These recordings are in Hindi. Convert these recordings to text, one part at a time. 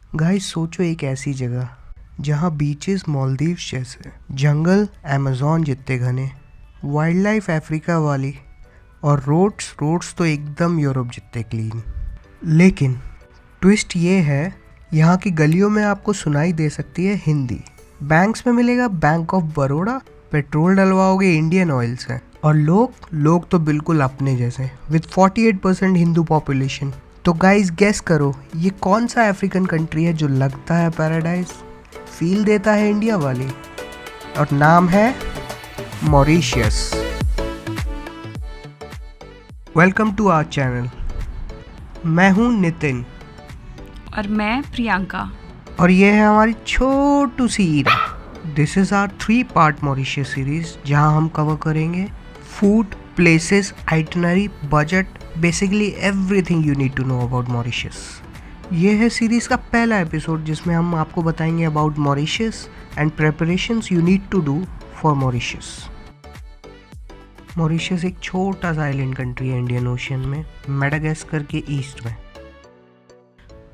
गाइस सोचो एक ऐसी जगह जहाँ बीचेस मालदीव्स जैसे, जंगल अमेज़न जितने घने, वाइल्ड लाइफ अफ्रीका वाली और रोड्स तो एकदम यूरोप जितने क्लीन। लेकिन ट्विस्ट ये है, यहाँ की गलियों में आपको सुनाई दे सकती है हिंदी, बैंक्स में मिलेगा बैंक ऑफ बड़ौदा, पेट्रोल डलवाओगे इंडियन ऑयल से, और लोग तो बिल्कुल अपने जैसे विद 48% हिंदू पॉपुलेशन। तो गाइस गेस करो ये कौन सा अफ्रीकन कंट्री है जो लगता है पैराडाइज, फील देता है इंडिया वाली, और नाम है Mauritius. Welcome to our channel. मैं हूँ नितिन और मैं प्रियंका, और ये है हमारी छोटू सी Ira. This is our 3-part Mauritius series जहाँ हम कवर करेंगे food, places, itinerary, budget, basically everything you need to know about Mauritius. ये है सीरीज़ का पहला एपिसोड जिसमें हम आपको बताएंगे about Mauritius and preparations you need to do for Mauritius. Mauritius एक छोटा सा आइलैंड कंट्री है इंडियन ओशन में, मेडागास्कर के ईस्ट में।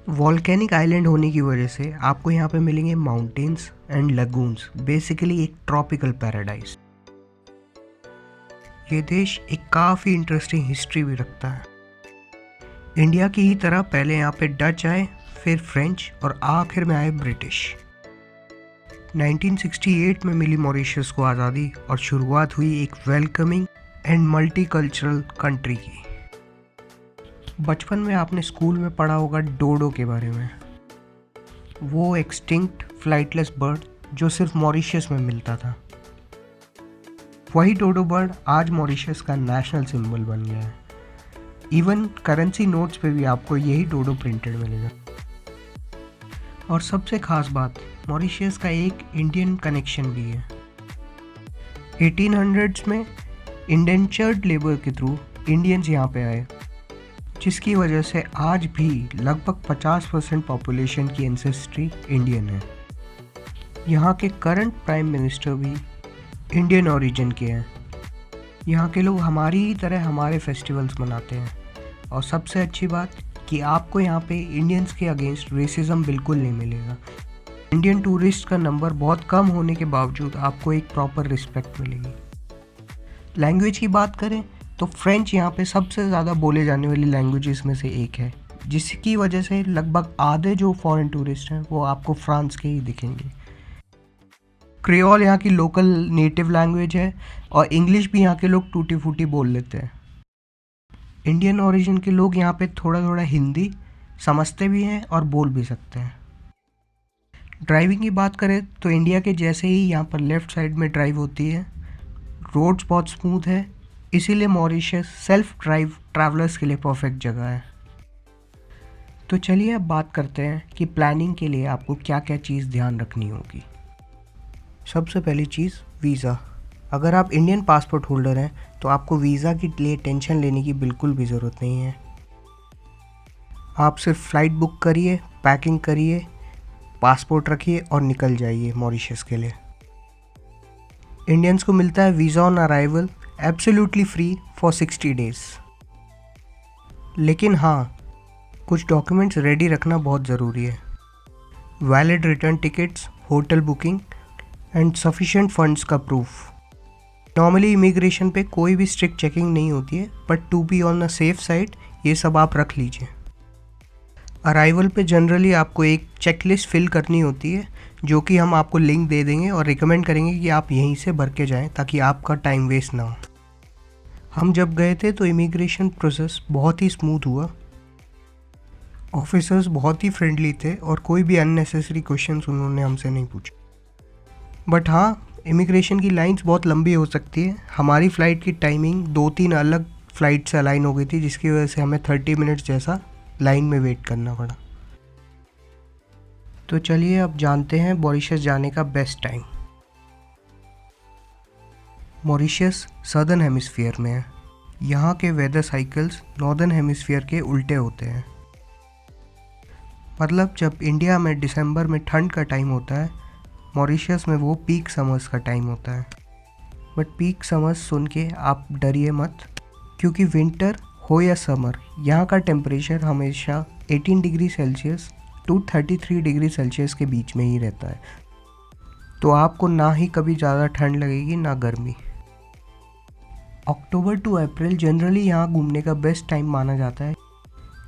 वॉल्केनिक आइलैंड होने की वजह से आपको यहाँ पे मिलेंगे माउंटेन्स एंड लगून्स, बेसिकली एक ट्रॉपिकल पैराडाइज। ये देश एक काफ़ी इंटरेस्टिंग हिस्ट्री भी रखता है। इंडिया की ही तरह पहले यहाँ पे डच आए, फिर फ्रेंच और आखिर में आए ब्रिटिश। 1968 में मिली मॉरिशस को आज़ादी और शुरुआत हुई एक वेलकमिंग एंड मल्टीकल्चरल कंट्री की। बचपन में आपने स्कूल में पढ़ा होगा डोडो के बारे में, वो एक्सटिंक्ट फ्लाइटलेस बर्ड जो सिर्फ मॉरिशस में मिलता था। वही डोडो बर्ड आज मॉरिशस का नेशनल सिंबल बन गया है। इवन करेंसी नोट्स पे भी आपको यही डोडो प्रिंटेड मिलेगा। और सबसे खास बात, मॉरिशस का एक इंडियन कनेक्शन भी है। 1800s में इंडेंचर्ड लेबर के थ्रू इंडियंस यहाँ पे आए, जिसकी वजह से आज भी लगभग 50% पॉपुलेशन की एंसेस्ट्री इंडियन है। यहाँ के करंट प्राइम मिनिस्टर भी इंडियन ओरिजिन के हैं। यहाँ के लोग हमारी ही तरह हमारे फेस्टिवल्स मनाते हैं, और सबसे अच्छी बात कि आपको यहाँ पे इंडियंस के अगेंस्ट रेसिज्म बिल्कुल नहीं मिलेगा। इंडियन टूरिस्ट का नंबर बहुत कम होने के बावजूद आपको एक प्रॉपर रिस्पेक्ट मिलेगी। लैंग्वेज की बात करें तो फ्रेंच यहाँ पे सबसे ज़्यादा बोले जाने वाली लैंग्वेजेस में से एक है, जिसकी वजह से लगभग आधे जो फॉरेन टूरिस्ट हैं वो आपको फ्रांस के ही दिखेंगे। क्रियोल यहाँ की लोकल नेटिव लैंग्वेज है, और इंग्लिश भी यहाँ के लोग टूटी फूटी बोल लेते हैं। इंडियन ओरिजिन के लोग यहाँ पे थोड़ा थोड़ा हिंदी समझते भी हैं और बोल भी सकते हैं। ड्राइविंग की बात करें तो इंडिया के जैसे ही यहाँ पर लेफ़्ट साइड में ड्राइव होती है। रोड्स बहुत स्मूथ है, इसीलिए मॉरिशस सेल्फ ड्राइव ट्रैवलर्स के लिए परफेक्ट जगह है। तो चलिए अब बात करते हैं कि प्लानिंग के लिए आपको क्या क्या चीज़ ध्यान रखनी होगी। सबसे पहली चीज़ वीज़ा। अगर आप इंडियन पासपोर्ट होल्डर हैं तो आपको वीज़ा के लिए टेंशन लेने की बिल्कुल भी ज़रूरत नहीं है। आप सिर्फ फ़्लाइट बुक करिए, पैकिंग करिए, पासपोर्ट रखिए और निकल जाइए मॉरिशस के लिए। इंडियंस को मिलता है visa on arrival absolutely free for 60 days. लेकिन हाँ, कुछ डॉक्यूमेंट्स रेडी रखना बहुत ज़रूरी है। Valid return tickets, hotel booking and sufficient funds का प्रूफ। नॉर्मली इमिग्रेशन पे कोई भी स्ट्रिक्ट चेकिंग नहीं होती है, but to be on the safe side ये सब आप रख लीजिए। अराइवल पे जनरली आपको एक चेकलिस्ट फिल करनी होती है, जो कि हम आपको लिंक दे देंगे और रिकमेंड करेंगे कि आप यहीं से भर के जाएँ ताकि आपका टाइम वेस्ट ना हो। हम जब गए थे तो इमिग्रेशन प्रोसेस बहुत ही स्मूथ हुआ। ऑफिसर्स बहुत ही फ्रेंडली थे और कोई भी अननेसेसरी क्वेश्चंस उन्होंने हमसे नहीं पूछे। बट हाँ, इमिग्रेशन की लाइंस बहुत लंबी हो सकती है। हमारी फ़्लाइट की टाइमिंग 2-3 अलग फ़्लाइट से अलाइन हो गई थी, जिसकी वजह से हमें 30 मिनट्स जैसा लाइन में वेट करना पड़ा। तो चलिए अब जानते हैं मॉरिशस जाने का best time. Mauritius southern hemisphere में है। यहाँ के वेदर साइकिल्स नॉर्दर्न हेमिस्फीयर के उल्टे होते हैं। मतलब जब इंडिया में दिसंबर में ठंड का टाइम होता है, मॉरिशस में वो पीक समर्स का टाइम होता है। बट पीक समर्स सुन के आप डरिए मत, क्योंकि विंटर हो या समर यहाँ का टेम्परेचर हमेशा 18 degree Celsius to 33 degree Celsius के बीच में ही रहता है, तो आपको ना ही कभी ज़्यादा ठंड लगेगी ना गर्मी। अक्टूबर टू अप्रैल जनरली यहाँ घूमने का बेस्ट टाइम माना जाता है,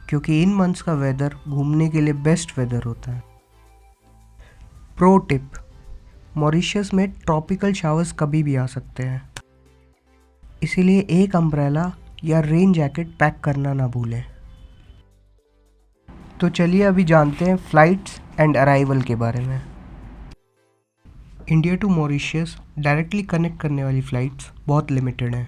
क्योंकि इन मंथ्स का वेदर घूमने के लिए बेस्ट वेदर होता है। प्रो टिप, मॉरिशस में ट्रॉपिकल शावर्स कभी भी आ सकते हैं, इसीलिए एक अम्ब्रेला या रेन जैकेट पैक करना ना भूलें। तो चलिए अभी जानते हैं फ़्लाइट्स एंड अराइवल के बारे में। India to Mauritius directly connect करने वाली फ़्लाइट्स बहुत लिमिटेड हैं।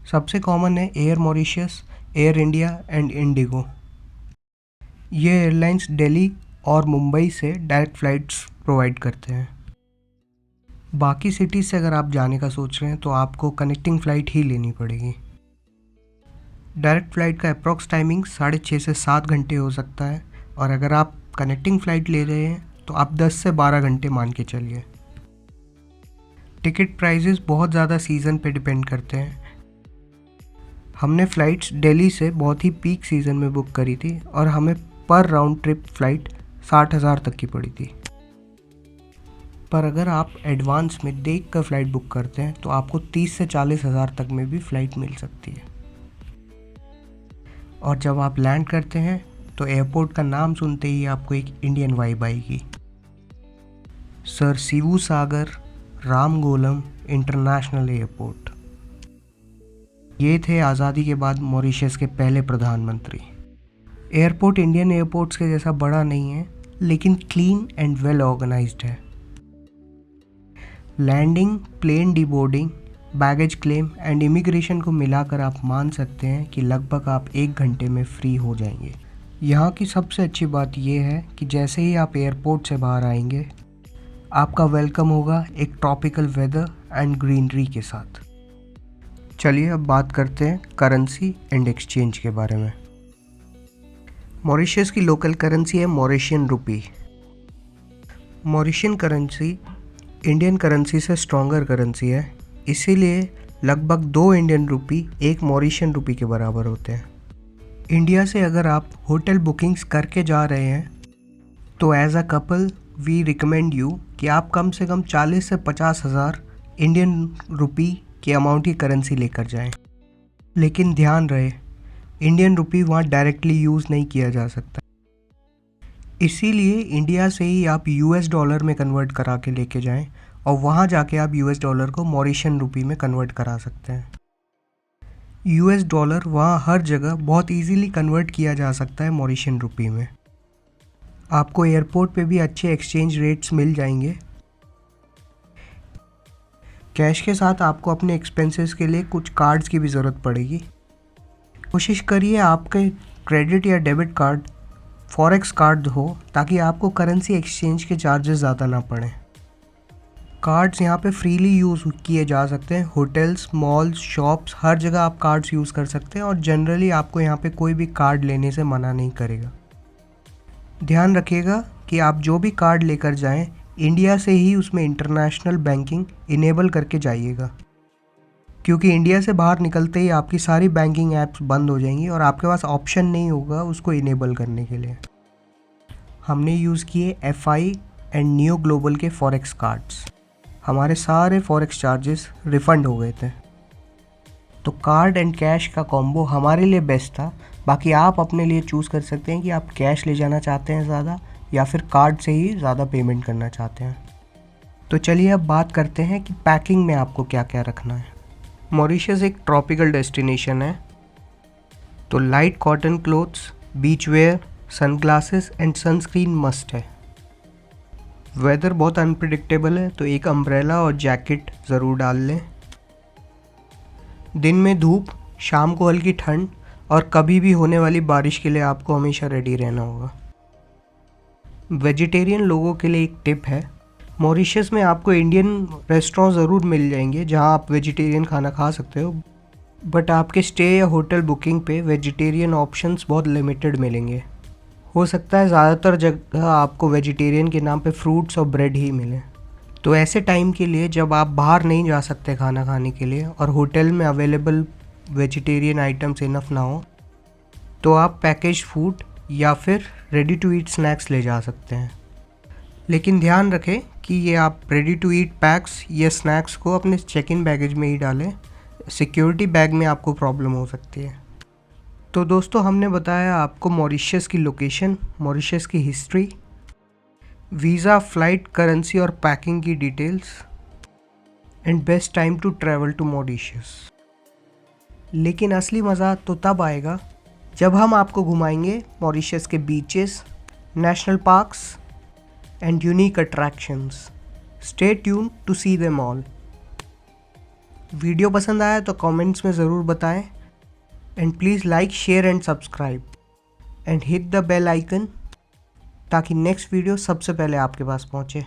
सबसे कॉमन है Air Mauritius, Air India and IndiGo. ये एयरलाइंस दिल्ली और मुंबई से डायरेक्ट फ़्लाइट्स प्रोवाइड करते हैं। बाकी सिटीज़ से अगर आप जाने का सोच रहे हैं तो आपको कनेक्टिंग फ़्लाइट ही लेनी पड़ेगी। डायरेक्ट फ़्लाइट का अप्रॉक्स टाइमिंग 6.5 से 7 घंटे हो सकता है, और अगर आप कनेक्टिंग फ़्लाइट ले रहे हैं तो आप 10 से 12 घंटे मान के चलिए। टिकट प्राइजेस बहुत ज़्यादा सीज़न पे डिपेंड करते हैं। हमने फ़्लाइट्स दिल्ली से बहुत ही पीक सीज़न में बुक करी थी और हमें पर राउंड ट्रिप फ़्लाइट 60,000 तक की पड़ी थी। पर अगर आप एडवांस में देख कर फ़्लाइट बुक करते हैं तो आपको 30 से 40,000 तक में भी फ़्लाइट मिल सकती है। और जब आप लैंड करते हैं तो एयरपोर्ट का नाम सुनते ही आपको एक इंडियन वाइब आएगी। सर शिवू सागर रामगोलम इंटरनेशनल एयरपोर्ट। ये थे आज़ादी के बाद मॉरिशस के पहले प्रधानमंत्री। एयरपोर्ट इंडियन एयरपोर्ट्स के जैसा बड़ा नहीं है, लेकिन क्लीन एंड वेल ऑर्गेनाइज्ड है। Landing, plane deboarding, baggage claim and immigration को मिलाकर आप मान सकते हैं कि लगभग आप 1 घंटे में फ्री हो जाएंगे। यहाँ की सबसे अच्छी बात यह है कि जैसे ही आप एयरपोर्ट से बाहर आएंगे, आपका वेलकम होगा एक ट्रॉपिकल वेदर एंड ग्रीनरी के साथ। चलिए अब बात करते हैं करेंसी एंड एक्सचेंज के बारे में। मॉरिशस की लोकल करेंसी है मॉरिशियन रुपी। मॉरिशियन करेंसी इंडियन करेंसी से स्ट्रॉन्गर करेंसी है, इसीलिए लगभग 2 इंडियन रुपी 1 मॉरिशियन रुपी के बराबर होते हैं। इंडिया से अगर आप होटल बुकिंग्स करके जा रहे हैं तो as a couple we recommend you कि आप कम से कम 40 से 50,000 इंडियन रुपी के अमाउंट की करेंसी लेकर जाएं। लेकिन ध्यान रहे, इंडियन रुपी वहाँ डायरेक्टली यूज़ नहीं किया जा सकता, इसीलिए इंडिया से ही आप यूएस डॉलर में कन्वर्ट करा के लेके जाएं और वहाँ जाके आप यूएस डॉलर को मॉरिशियन रुपी में कन्वर्ट करा सकते हैं। यूएस डॉलर वहाँ हर जगह बहुत इजीली कन्वर्ट किया जा सकता है मॉरिशियन रुपी में। आपको एयरपोर्ट पे भी अच्छे एक्सचेंज रेट्स मिल जाएंगे। कैश के साथ आपको अपने एक्सपेंसेस के लिए कुछ कार्ड्स की भी ज़रूरत पड़ेगी। कोशिश करिए आपके क्रेडिट या डेबिट कार्ड फॉरेक्स कार्ड हो, ताकि आपको करेंसी एक्सचेंज के चार्जेस ज़्यादा ना पड़ें। कार्ड्स यहाँ पे फ्रीली यूज़ किए जा सकते हैं। होटल्स, मॉल्स, शॉप्स, हर जगह आप कार्ड्स यूज़ कर सकते हैं और जनरली आपको यहाँ पे कोई भी कार्ड लेने से मना नहीं करेगा। ध्यान रखिएगा कि आप जो भी कार्ड लेकर जाएं, इंडिया से ही उसमें इंटरनेशनल बैंकिंग इनेबल करके जाइएगा, क्योंकि इंडिया से बाहर निकलते ही आपकी सारी बैंकिंग ऐप्स बंद हो जाएंगी और आपके पास ऑप्शन नहीं होगा उसको इनेबल करने के लिए। हमने यूज़ किए FI एंड नियो ग्लोबल के फॉरेक्स कार्ड्स। हमारे सारे फॉरेक्स चार्जेस रिफ़ंड हो गए थे। तो कार्ड एंड कैश का कॉम्बो हमारे लिए बेस्ट था। बाकी आप अपने लिए चूज़ कर सकते हैं कि आप कैश ले जाना चाहते हैं ज़्यादा या फिर कार्ड से ही ज़्यादा पेमेंट करना चाहते हैं। तो चलिए अब बात करते हैं कि पैकिंग में आपको क्या क्या रखना है। मॉरिशस एक ट्रॉपिकल डेस्टिनेशन है, तो light cotton clothes, beach wear, sunglasses and sunscreen must है। वेदर बहुत अनप्रिडिक्टेबल है, तो एक अम्ब्रेला और जैकेट ज़रूर डाल लें। दिन में धूप, शाम को हल्की ठंड और कभी भी होने वाली बारिश के लिए आपको हमेशा रेडी रहना होगा। वेजिटेरियन लोगों के लिए एक टिप है, मॉरिशस में आपको इंडियन रेस्टोरेंट ज़रूर मिल जाएंगे जहां आप वेजिटेरियन खाना खा सकते हो, बट आपके स्टे या होटल बुकिंग पे वेजिटेरियन ऑप्शंस बहुत लिमिटेड मिलेंगे। हो सकता है ज़्यादातर जगह आपको वेजिटेरियन के नाम पे फ्रूट्स और ब्रेड ही मिले। तो ऐसे टाइम के लिए जब आप बाहर नहीं जा सकते खाना खाने के लिए और होटल में अवेलेबल वेजिटेरियन आइटम्स इनफ ना हो, तो आप पैकेज फूड या फिर रेडी टू ईट स्नैक्स ले जा सकते हैं। लेकिन ध्यान रखें कि ये आप रेडी टू ईट पैक्स या स्नैक्स को अपने चेक इन बैगेज में ही डालें। सिक्योरिटी बैग में आपको प्रॉब्लम हो सकती है। तो दोस्तों, हमने बताया आपको मॉरिशस की लोकेशन, मॉरिशस की हिस्ट्री, वीज़ा, फ्लाइट, करेंसी और पैकिंग की details and best time to travel to Mauritius. लेकिन असली मज़ा तो तब आएगा जब हम आपको घुमाएंगे मॉरिशस के beaches, national parks and unique attractions. Stay tune to see them all. Video पसंद आया तो कमेंट्स में ज़रूर बताएं and please like, share and subscribe and hit the bell icon ताकि नेक्स्ट वीडियो सबसे पहले आपके पास पहुंचे।